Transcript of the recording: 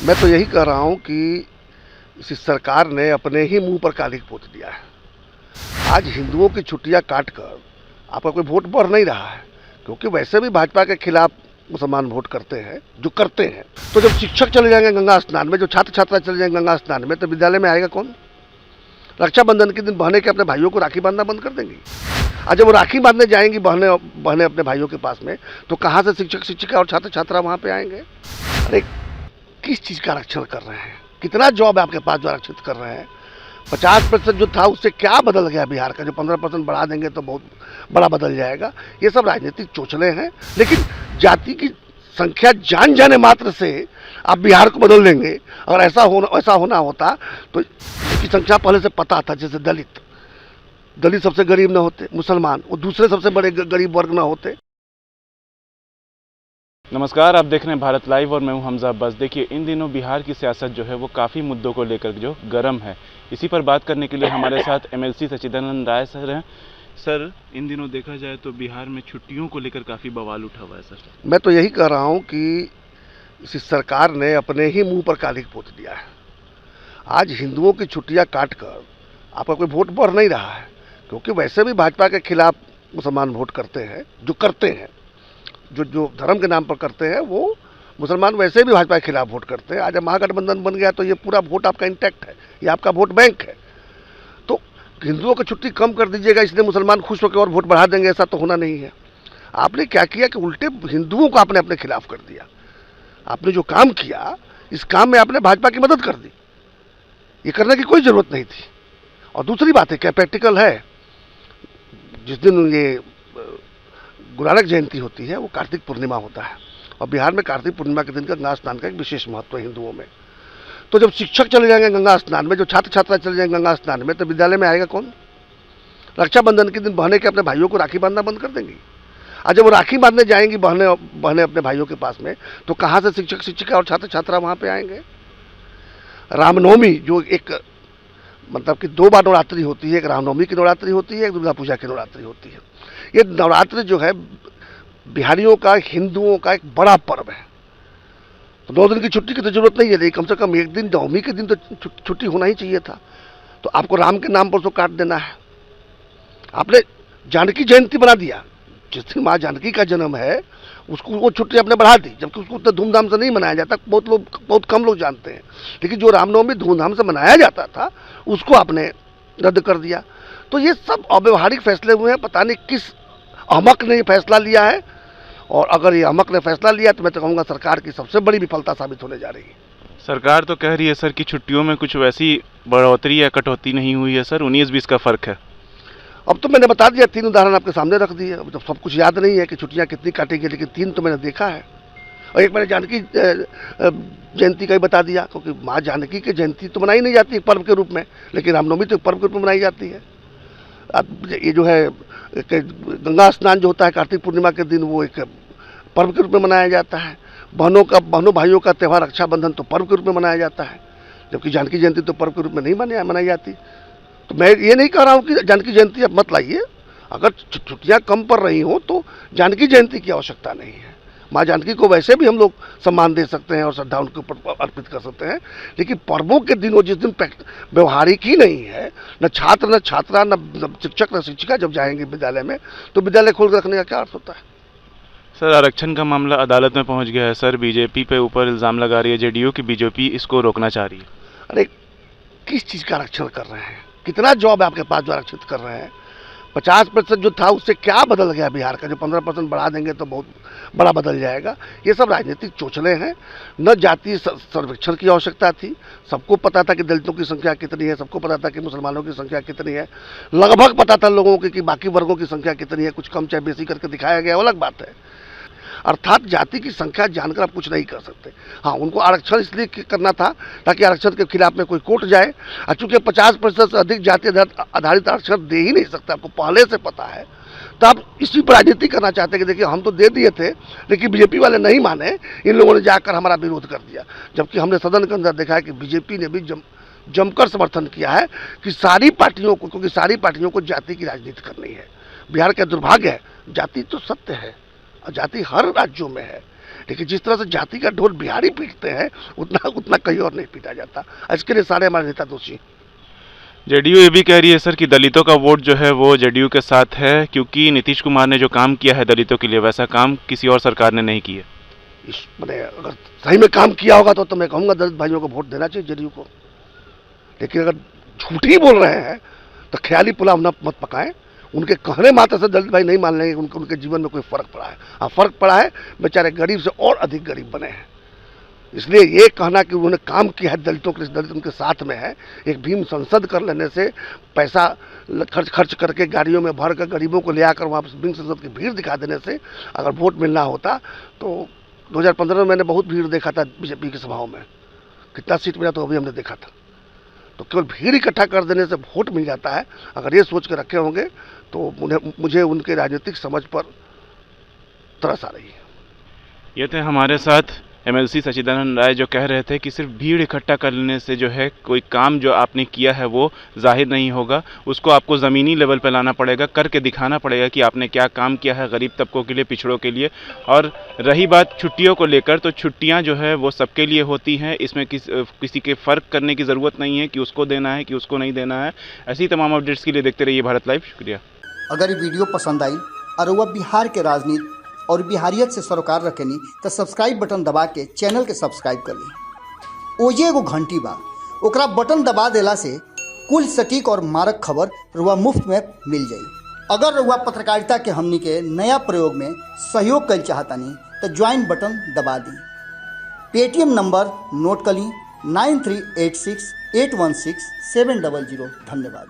मैं तो यही कह रहा हूँ कि इस सरकार ने अपने ही मुंह पर कालिक पोत दिया है। आज हिंदुओं की छुट्टियां काट कर आपका कोई वोट बढ़ नहीं रहा है, क्योंकि वैसे भी भाजपा के खिलाफ मुसलमान वोट करते हैं, जो करते हैं। तो जब शिक्षक चले जाएंगे गंगा स्नान में, जो छात्र छात्रा चले जाएंगे गंगा स्नान में, तो विद्यालय में आएगा कौन? रक्षाबंधन के दिन बहनें के अपने भाइयों को राखी बांधना बंद कर देंगी। आज जब वो राखी बांधने जाएंगी बहनें अपने भाइयों के पास में, तो कहाँ से शिक्षक शिक्षिका और छात्र छात्रा वहाँ पे आएंगे? अरे किस चीज़ का आरक्षण कर रहे हैं? कितना जॉब है आपके पास जो आरक्षित कर रहे हैं? 50% जो था उससे क्या बदल गया बिहार का? जो 15% बढ़ा देंगे तो बहुत बड़ा बदल जाएगा। ये सब राजनीतिक चोचले हैं। लेकिन जाति की संख्या जान जाने मात्र से आप बिहार को बदल देंगे। अगर ऐसा होना होता तो इसकी संख्या पहले से पता था। जैसे दलित सबसे गरीब ना होते, मुसलमान वो दूसरे सबसे बड़े गरीब वर्ग ना होते। नमस्कार, आप देख रहे हैं भारत लाइव और मैं हूं हमजा अब्बास। देखिए, इन दिनों बिहार की सियासत जो है वो काफ़ी मुद्दों को लेकर जो गर्म है। इसी पर बात करने के लिए हमारे साथ एमएलसी सच्चिदानंद राय सर हैं। सर, इन दिनों देखा जाए तो बिहार में छुट्टियों को लेकर काफ़ी बवाल उठा हुआ है। सर, मैं तो यही कह रहा हूँ कि इस सरकार ने अपने ही मुंह पर कालिक पोत दिया है। आज हिंदुओं की छुट्टियां काट कर आपका कोई वोट बढ़ नहीं रहा है, क्योंकि वैसे भी भाजपा के खिलाफ मुसलमान वोट करते हैं, जो करते हैं, जो धर्म के नाम पर करते हैं, वो मुसलमान वैसे भी भाजपा के खिलाफ वोट करते हैं। आज जब महागठबंधन बन गया तो ये पूरा वोट आपका इंटैक्ट है, ये आपका वोट बैंक है। तो हिंदुओं की छुट्टी कम कर दीजिएगा इसलिए मुसलमान खुश होकर और वोट बढ़ा देंगे, ऐसा तो होना नहीं है। आपने क्या किया कि उल्टे हिंदुओं को आपने अपने खिलाफ कर दिया। आपने जो काम किया, इस काम में आपने भाजपा की मदद कर दी। ये करने की कोई जरूरत नहीं थी। और दूसरी बात है, क्या प्रैक्टिकल है, जिस दिन ये गुरु नानक जयंती होती है वो कार्तिक पूर्णिमा होता है, और बिहार में कार्तिक पूर्णिमा के दिन का गंगा स्नान का एक विशेष महत्व है हिंदुओं में। तो जब शिक्षक चले जाएंगे गंगा स्नान में, जो छात्र छात्रा चले जाएंगे गंगा स्नान में, तो विद्यालय में आएगा कौन? रक्षाबंधन के दिन बहनें के अपने भाइयों को राखी बांधना बंद कर देंगी। आज जब वो राखी बांधने जाएंगी बहनें अपने भाइयों के पास में, तो कहाँ से शिक्षक शिक्षिका और छात्र छात्रा वहाँ पे आएंगे? रामनवमी जो एक मतलब कि 2 बार नवरात्रि होती है, एक रामनवमी की नवरात्रि होती है, एक दुर्गा पूजा की नवरात्रि होती है। ये नवरात्रि जो है बिहारियों का, हिंदुओं का एक बड़ा पर्व है। तो 2 दिन की छुट्टी की तो जरूरत नहीं है, लेकिन कम से कम एक दिन नवमी के दिन तो छुट्टी होना ही चाहिए था। तो आपको राम के नाम पर उसको काट देना है। आपने जानकी जयंती बना दिया। जिस दिन माँ जानकी का जन्म है उसको वो छुट्टी आपने बढ़ा दी, जबकि उसको उतना धूमधाम से नहीं मनाया जाता। बहुत कम लोग जानते हैं। लेकिन जो रामनवमी धूमधाम से मनाया जाता था उसको आपने रद्द कर दिया। तो ये सब अव्यवहारिक फैसले हुए हैं। पता नहीं किस अहमक ने ये फैसला लिया है, और अगर ये अहमक ने फैसला लिया तो मैं तो कहूँगा सरकार की सबसे बड़ी विफलता साबित होने जा रही है। सरकार तो कह रही है सर कि छुट्टियों में कुछ वैसी बढ़ोतरी या कटौती नहीं हुई है। सर, 19-20 का फ़र्क है। अब तो मैंने बता दिया, 3 उदाहरण आपके सामने रख दिए। अब तो सब कुछ याद नहीं है कि छुट्टियां कितनी काटेंगी, लेकिन 3 तो मैंने देखा है। और एक मैंने जानकी जयंती का ही बता दिया, क्योंकि माँ जानकी की जयंती तो मनाई नहीं जाती पर्व के रूप में, लेकिन रामनवमी तो पर्व के रूप में मनाई जाती है। अब ये जो है गंगा स्नान जो होता है कार्तिक पूर्णिमा के दिन, वो एक पर्व के रूप में मनाया जाता है। बहनों भाइयों का त्यौहार रक्षाबंधन तो पर्व के रूप में मनाया जाता है, जबकि जानकी जयंती तो पर्व के रूप में नहीं मनाई जाती। तो मैं ये नहीं कह रहा हूँ कि जानकी जयंती अब मत लाइए। अगर छुट्टियाँ कम पड़ रही हो तो जानकी जयंती की आवश्यकता नहीं है। माँ जानकी को वैसे भी हम लोग सम्मान दे सकते हैं और श्रद्धा उनके ऊपर अर्पित कर सकते हैं, लेकिन पर्वों के दिन, वो जिस दिन व्यवहारिक ही नहीं है, न छात्र न छात्रा न शिक्षक न शिक्षिका जब जाएंगे विद्यालय में, तो विद्यालय खोल कर रखने का क्या अर्थ होता है? सर, आरक्षण का मामला अदालत में पहुंच गया है। सर, बीजेपी पे ऊपर इल्ज़ाम लगा रही है जेडीयू कि बीजेपी इसको रोकना चाह रही है। अरे किस चीज़ का आरक्षण कर रहे हैं? कितना जॉब है आपके पास जो आरक्षित कर रहे हैं? 50% जो था उससे क्या बदल गया बिहार का? जो 15% बढ़ा देंगे तो बहुत बड़ा बदल जाएगा। ये सब राजनीतिक चोचले हैं। न जातीय सर्वेक्षण की आवश्यकता थी। सबको पता था कि दलितों की संख्या कितनी है, सबको पता था कि मुसलमानों की संख्या कितनी है, लगभग पता था लोगों को कि बाकी वर्गों की संख्या कितनी है। कुछ कम चाहे बेसी करके दिखाया गया, वो अलग बात है। अर्थात जाति की संख्या जानकर आप कुछ नहीं कर सकते। हाँ, उनको आरक्षण इसलिए करना था ताकि आरक्षण के खिलाफ में कोई कोर्ट जाए, और चूंकि 50% से अधिक जाति आधारित आरक्षण दे ही नहीं सकता, आपको पहले से पता है, तो आप इसी पर राजनीति करना चाहते हैं कि देखिए हम तो दे दिए थे, लेकिन बीजेपी वाले नहीं माने, इन लोगों ने जाकर हमारा विरोध कर दिया। जबकि हमने सदन के अंदर देखा है कि बीजेपी ने भी जमकर समर्थन किया है कि सारी पार्टियों को, क्योंकि सारी पार्टियों को जाति की राजनीति करनी है। बिहार का दुर्भाग्य है, जाति तो सत्य है, जाति हर राज्यों में है, लेकिन जिस तरह से जाति का ढोल बिहारी पीटते हैं उतना उतना कहीं और नहीं पीटा जाता। इसके लिए सारे हमारे नेता दोषी। जेडीयू ये भी कह रही है सर कि दलितों का वोट जो है वो जेडीयू के साथ है, क्योंकि नीतीश कुमार ने जो काम किया है दलितों के लिए वैसा काम किसी और सरकार ने नहीं किया। इस मैंने अगर सही में काम किया होगा तो मैं कहूँगा दलित भाइयों को वोट देना चाहिए जेडीयू को। लेकिन अगर झूठ ही बोल रहे हैं तो ख्याली पुलाव न मत पकाएं। उनके कहने मात्र से दलित भाई नहीं मान लेंगे उनके जीवन में कोई फर्क पड़ा है। हाँ, फर्क पड़ा है, बेचारे गरीब से और अधिक गरीब बने हैं। इसलिए ये कहना कि उन्होंने काम किया है दलितों के लिए, दलित उनके साथ में है, एक भीम संसद कर लेने से, पैसा खर्च करके गाड़ियों में भर कर गरीबों को ले आकर वहाँ भीम संसद की भीड़ दिखा देने से अगर वोट मिलना होता तो 2015 में मैंने बहुत भीड़ देखा था बीजेपी की सभाओं में, कितना सीट मिला तो अभी हमने देखा था। तो केवल भीड़ इकट्ठा कर देने से वोट मिल जाता है, अगर ये सोच के रखे होंगे तो मुझे उनके राजनीतिक समझ पर तरस आ रही है। ये थे हमारे साथ एमएलसी सचिदानंद राय, जो कह रहे थे कि सिर्फ भीड़ इकट्ठा करने से जो है कोई काम जो आपने किया है वो जाहिर नहीं होगा, उसको आपको ज़मीनी लेवल पर लाना पड़ेगा, करके दिखाना पड़ेगा कि आपने क्या काम किया है गरीब तबकों के लिए, पिछड़ों के लिए। और रही बात छुट्टियों को लेकर, तो छुट्टियां जो है वो सबके लिए होती हैं, इसमें किसी के फ़र्क करने की ज़रूरत नहीं है कि उसको देना है कि उसको नहीं देना है। ऐसी तमाम अपडेट्स के लिए देखते रहिए भारत लाइव। शुक्रिया। अगर ये वीडियो पसंद आई और वह बिहार के राजनीति और बिहारियत से सरोकार रखेनी तो सब्सक्राइब बटन दबा के चैनल के सब्सक्राइब कर ली। ओजे एगो घंटी बा, ओकरा बटन दबा देला से कुल सटीक और मारक खबर रुआ मुफ्त में मिल जाई। अगर रुआ पत्रकारिता के हमनी के नया प्रयोग में सहयोग कर चाहतानी तो ज्वाइन बटन दबा दी। पेटीएम नंबर नोट कर ली 9386816700। धन्यवाद।